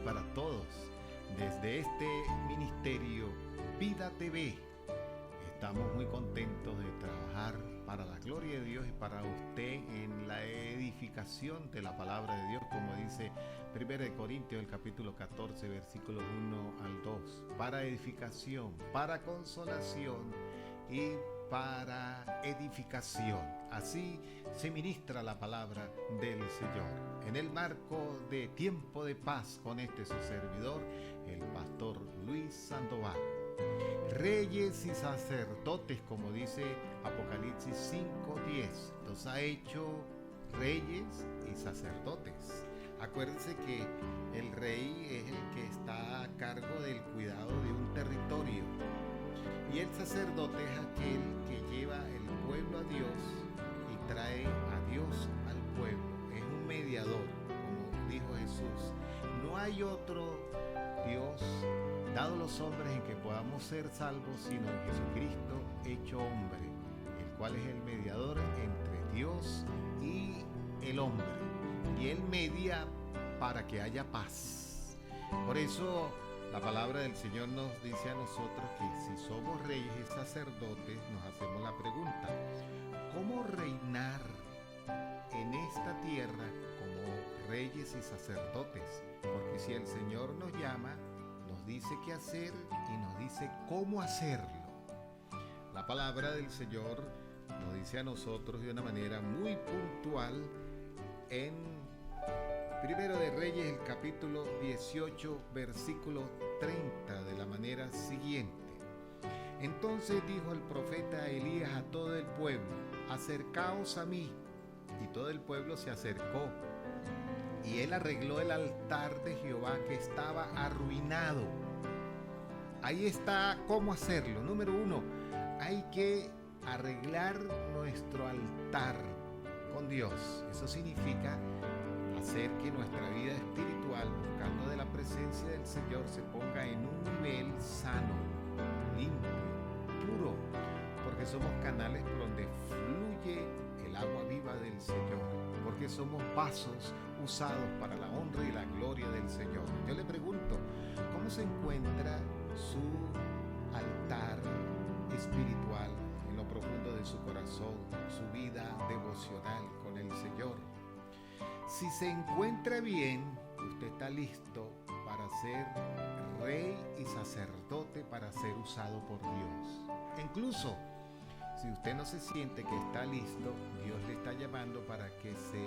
Para todos, desde este ministerio Vida TV, estamos muy contentos de trabajar para la gloria de Dios y para usted en la edificación de la palabra de Dios, como dice 1 Corintios, el capítulo 14, versículos 1 al 2, para edificación, para consolación y para edificación. Así se ministra la palabra del Señor en el marco de Tiempo de Paz con este su servidor, el pastor Luis Sandoval. Reyes y sacerdotes, como dice Apocalipsis 5:10, los ha hecho reyes y sacerdotes. Acuérdense que el rey es el que está a cargo del cuidado de un territorio y el sacerdote es aquel que lleva el pueblo a Dios y trae a Dios al pueblo. Es un mediador, como dijo Jesús. No hay otro Dios dado los hombres en que podamos ser salvos, sino en Jesucristo hecho hombre, el cual es el mediador entre Dios y el hombre. Y Él media para que haya paz. Por eso la palabra del Señor nos dice a nosotros que si somos reyes y sacerdotes, nos hacemos la pregunta: ¿cómo reinar en esta tierra como reyes y sacerdotes? Porque si el Señor nos llama, nos dice qué hacer y nos dice cómo hacerlo. La palabra del Señor nos dice a nosotros de una manera muy puntual en Primero de Reyes, el capítulo 18, versículo 30, de la manera siguiente. Entonces dijo el profeta Elías a todo el pueblo: acercaos a mí. Y todo el pueblo se acercó. Y él arregló el altar de Jehová que estaba arruinado. Ahí está cómo hacerlo. Número 1, hay que arreglar nuestro altar con Dios. Eso significa hacer que nuestra vida espiritual, buscando de la presencia del Señor, se ponga en un nivel sano, limpio, puro, porque somos canales por donde fluye el agua viva del Señor, porque somos vasos usados para la honra y la gloria del Señor. Yo le pregunto, ¿cómo se encuentra su altar espiritual en lo profundo de su corazón, su vida devocional con el Señor? Si se encuentra bien, usted está listo para ser rey y sacerdote, para ser usado por Dios. Incluso, si usted no se siente que está listo, Dios le está llamando para que se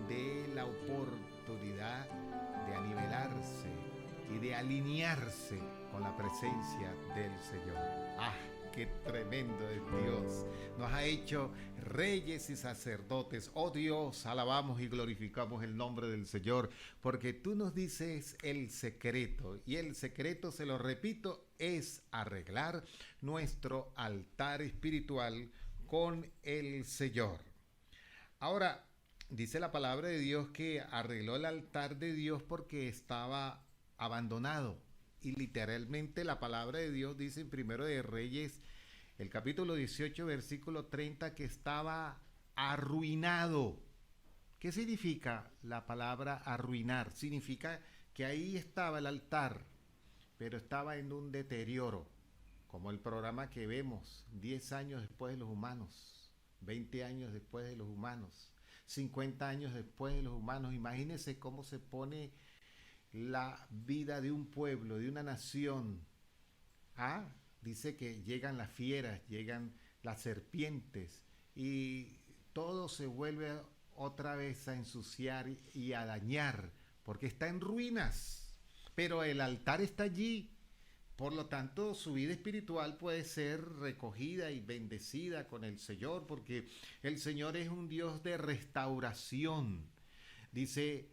dé la oportunidad de anivelarse y de alinearse con la presencia del Señor. ¡Ah! ¡Qué tremendo es Dios! Nos ha hecho reyes y sacerdotes. ¡Oh Dios! Alabamos y glorificamos el nombre del Señor, porque tú nos dices el secreto. Y el secreto, se lo repito, es arreglar nuestro altar espiritual con el Señor. Ahora, dice la palabra de Dios que arregló el altar de Dios porque estaba abandonado. Y literalmente la palabra de Dios dice en Primero de Reyes, el capítulo 18, versículo 30, que estaba arruinado. ¿Qué significa la palabra arruinar? Significa que ahí estaba el altar, pero estaba en un deterioro, como el programa que vemos 10 años después de los humanos, 20 años después de los humanos, 50 años después de los humanos. Imagínense cómo se pone la vida de un pueblo, de una nación. Dice que llegan las fieras, llegan las serpientes y todo se vuelve otra vez a ensuciar y a dañar, porque está en ruinas, pero el altar está allí. Por lo tanto, su vida espiritual puede ser recogida y bendecida con el Señor, porque el Señor es un Dios de restauración. Dice,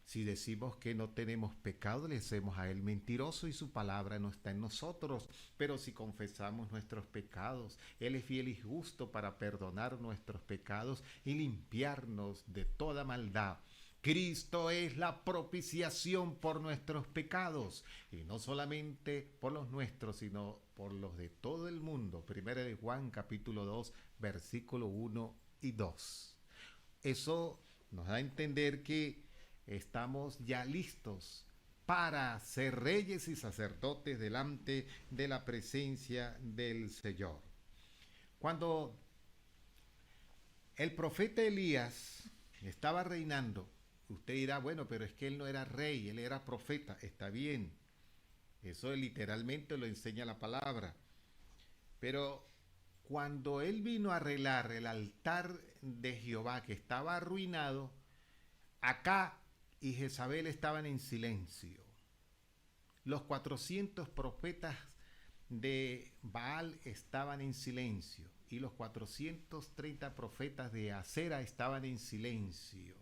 Si decimos que no tenemos pecado, le hacemos a Él mentiroso y su palabra no está en nosotros. Pero si confesamos nuestros pecados, Él es fiel y justo para perdonar nuestros pecados y limpiarnos de toda maldad. Cristo es la propiciación por nuestros pecados, y no solamente por los nuestros, sino por los de todo el mundo. Primera de Juan, capítulo 2, versículo 1 y 2. Eso nos da a entender que estamos ya listos para ser reyes y sacerdotes delante de la presencia del Señor. Cuando el profeta Elías estaba reinando, usted dirá, bueno, pero es que él no era rey, él era profeta. Está bien, eso literalmente lo enseña la palabra. Pero cuando él vino a arreglar el altar de Jehová que estaba arruinado, Acab y Jezabel estaban en silencio. Los 400 profetas de Baal estaban en silencio y los 430 profetas de Acera estaban en silencio.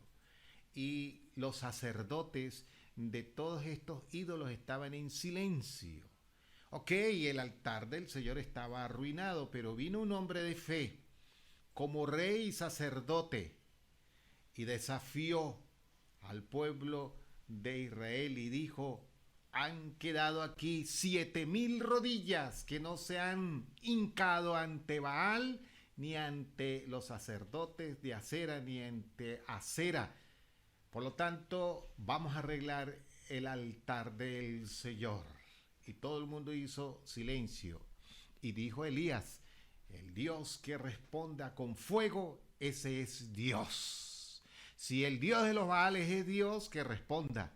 Y los sacerdotes de todos estos ídolos estaban en silencio. Ok, el altar del Señor estaba arruinado, pero vino un hombre de fe como rey y sacerdote y desafió al pueblo de Israel y dijo: han quedado aquí 7,000 rodillas que no se han hincado ante Baal, ni ante los sacerdotes de Acera, ni ante Acera. Por lo tanto, vamos a arreglar el altar del Señor. Y todo el mundo hizo silencio. Y dijo Elías: el Dios que responda con fuego, ese es Dios. Si el Dios de los Baales es Dios, que responda.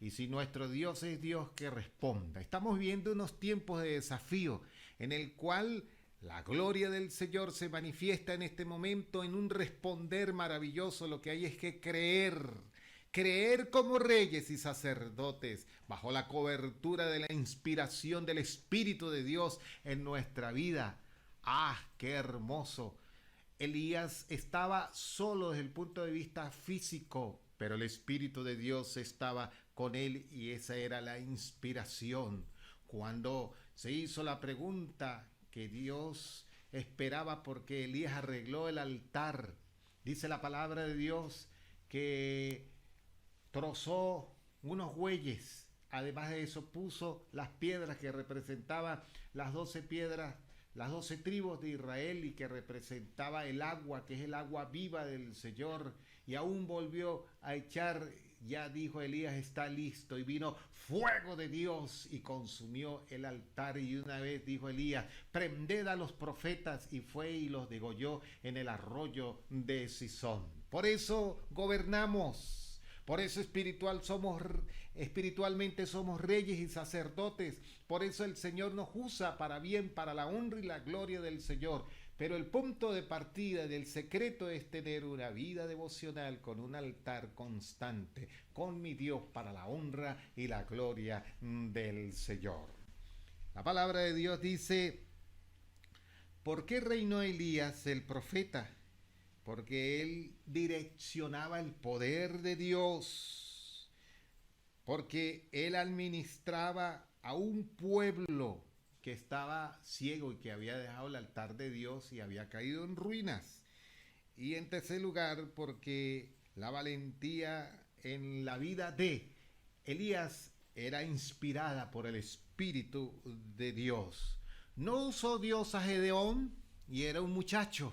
Y si nuestro Dios es Dios, que responda. Estamos viendo unos tiempos de desafío en el cual la gloria del Señor se manifiesta en este momento en un responder maravilloso. Lo que hay es que creer como reyes y sacerdotes bajo la cobertura de la inspiración del Espíritu de Dios en nuestra vida. ¡Ah, qué hermoso! Elías estaba solo desde el punto de vista físico, pero el Espíritu de Dios estaba con él y esa era la inspiración. Cuando se hizo la pregunta que Dios esperaba porque Elías arregló el altar, dice la palabra de Dios que trozó unos bueyes. Además de eso puso las piedras que representaban las 12 piedras, las 12 tribus de Israel y que representaba el agua, que es el agua viva del Señor. Y aún volvió a echar, ya dijo Elías, está listo. Y vino fuego de Dios y consumió el altar. Y una vez dijo Elías: prended a los profetas. Y fue y los degolló en el arroyo de Sison. Por eso gobernamos. Por eso espiritualmente somos reyes y sacerdotes. Por eso el Señor nos usa para bien, para la honra y la gloria del Señor. Pero el punto de partida del secreto es tener una vida devocional con un altar constante, con mi Dios, para la honra y la gloria del Señor. La palabra de Dios dice: ¿por qué reinó Elías el profeta? Porque él direccionaba el poder de Dios, porque él administraba a un pueblo que estaba ciego y que había dejado el altar de Dios y había caído en ruinas. Y en tercer lugar, porque la valentía en la vida de Elías era inspirada por el Espíritu de Dios. No usó Dios a Gedeón y era un muchacho.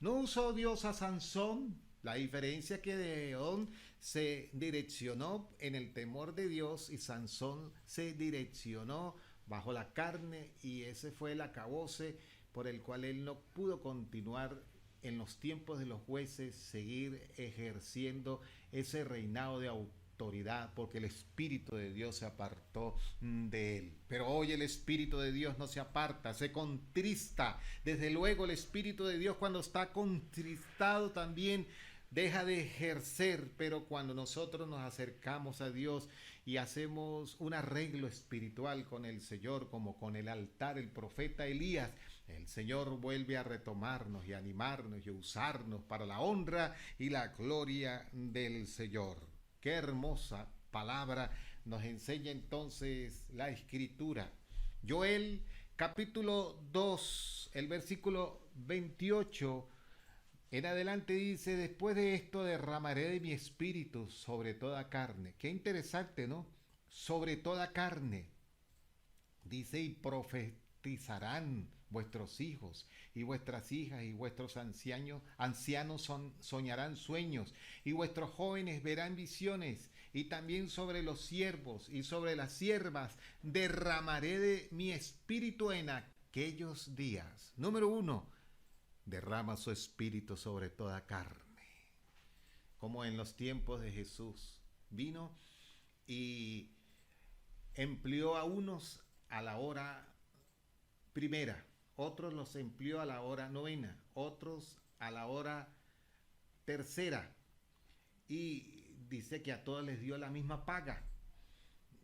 No usó Dios a Sansón. La diferencia que Gedeón se direccionó en el temor de Dios y Sansón se direccionó bajo la carne, y ese fue el acabose por el cual él no pudo continuar en los tiempos de los jueces, seguir ejerciendo ese reinado de autoridad, porque el Espíritu de Dios se apartó de él. Pero hoy el Espíritu de Dios no se aparta, se contrista. Desde luego el Espíritu de Dios, cuando está contristado, también deja de ejercer. Pero cuando nosotros nos acercamos a Dios y hacemos un arreglo espiritual con el Señor, como con el altar, el profeta Elías, el Señor vuelve a retomarnos y animarnos y usarnos para la honra y la gloria del Señor. Qué hermosa palabra nos enseña entonces la Escritura. Joel capítulo 2, el versículo 28 en adelante dice: después de esto derramaré de mi espíritu sobre toda carne. Qué interesante, ¿no? Sobre toda carne. Dice: y profetizarán vuestros hijos y vuestras hijas, y vuestros ancianos soñarán sueños, y vuestros jóvenes verán visiones, y también sobre los siervos y sobre las siervas derramaré de mi espíritu en aquellos días. Número 1, derrama su espíritu sobre toda carne. Como en los tiempos de Jesús, vino y empleó a unos a la hora primera, otros los empleó a la hora novena, otros a la hora tercera, y dice que a todos les dio la misma paga.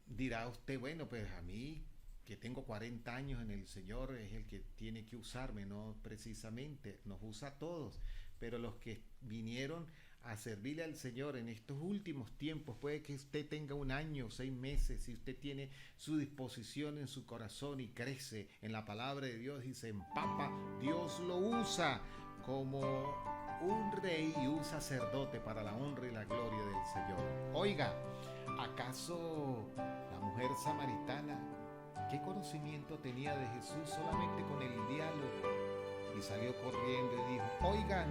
Dirá usted: bueno, pues a mí, que tengo 40 años en el Señor, es el que tiene que usarme. No, precisamente, nos usa a todos, pero los que vinieron a servirle al Señor en estos últimos tiempos, puede que usted tenga 1 año, 6 meses, si usted tiene su disposición en su corazón y crece en la palabra de Dios y se empapa, Dios lo usa como un rey y un sacerdote para la honra y la gloria del Señor. Oiga, ¿acaso la mujer samaritana qué conocimiento tenía de Jesús? Solamente con el diálogo. Y salió corriendo y dijo: oigan,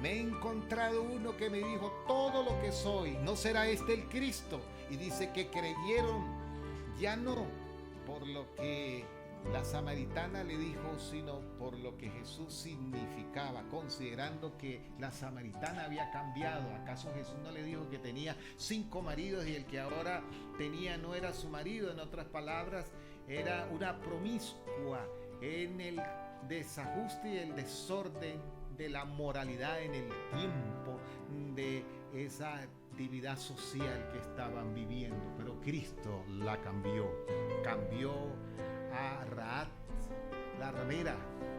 me he encontrado uno que me dijo todo lo que soy. ¿No será este el Cristo? Y dice que creyeron, ya no por lo que la samaritana le dijo, sino por lo que Jesús significaba, considerando que la samaritana había cambiado. ¿Acaso Jesús no le dijo que tenía 5 maridos y el que ahora tenía no era su marido? En otras palabras, era una promiscua en el desajuste y el desorden de la moralidad en el tiempo de esa actividad social que estaban viviendo. Pero Cristo la cambió a Rahab, la ramera,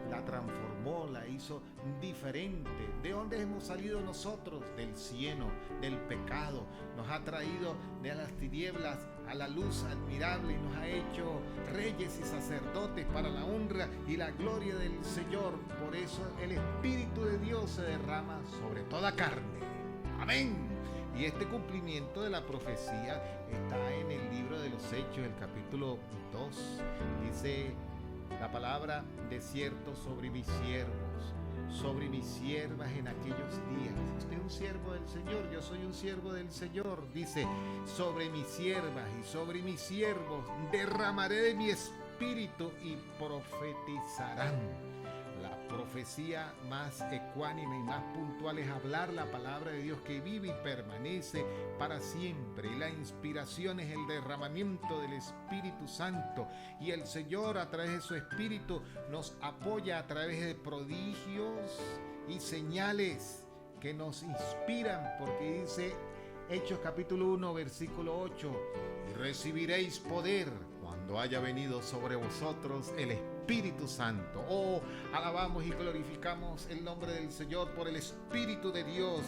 la transformó, la hizo diferente. ¿De dónde hemos salido nosotros? Del cieno, del pecado. Nos ha traído de las tinieblas a la luz admirable y nos ha hecho reyes y sacerdotes para la honra y la gloria del Señor. Por eso el Espíritu de Dios se derrama sobre toda carne. Amén. Y este cumplimiento de la profecía está en el libro de los Hechos, el capítulo 2. Dice la palabra: de cierto sobre mis siervos, sobre mis siervas en aquellos días. Usted es un siervo del Señor, yo soy un siervo del Señor. Dice: sobre mis siervas y sobre mis siervos derramaré de mi espíritu y profetizarán. La profecía más ecuánime y más puntual es hablar la palabra de Dios, que vive y permanece para siempre. Y la inspiración es el derramamiento del Espíritu Santo. Y el Señor, a través de su Espíritu, nos apoya a través de prodigios y señales que nos inspiran, porque dice Hechos capítulo 1, versículo 8: y recibiréis poder cuando haya venido sobre vosotros el Espíritu Santo. Oh, alabamos y glorificamos el nombre del Señor por el Espíritu de Dios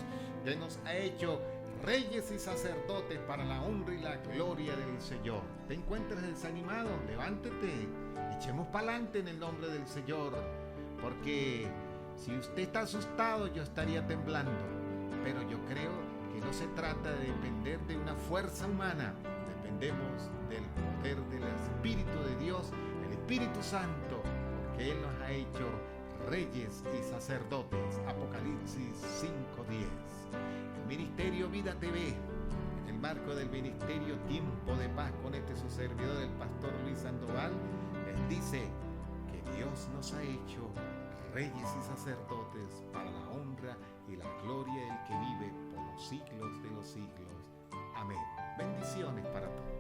que nos ha hecho reyes y sacerdotes para la honra y la gloria del Señor. ¿Te encuentras desanimado? Levántate, echemos para adelante en el nombre del Señor, porque si usted está asustado, yo estaría temblando, pero yo creo que no se trata de depender de una fuerza humana. Dependemos del poder del Espíritu de Dios, el Espíritu Santo, porque Él nos ha hecho reyes y sacerdotes. Apocalipsis 5:10. El Ministerio Vida TV, en el marco del Ministerio Tiempo de Paz, con su servidor, el pastor Luis Sandoval, les dice que Dios nos ha hecho reyes y sacerdotes para la honra y la gloria del que vive por los siglos de los siglos. Amén. Bendiciones para todos.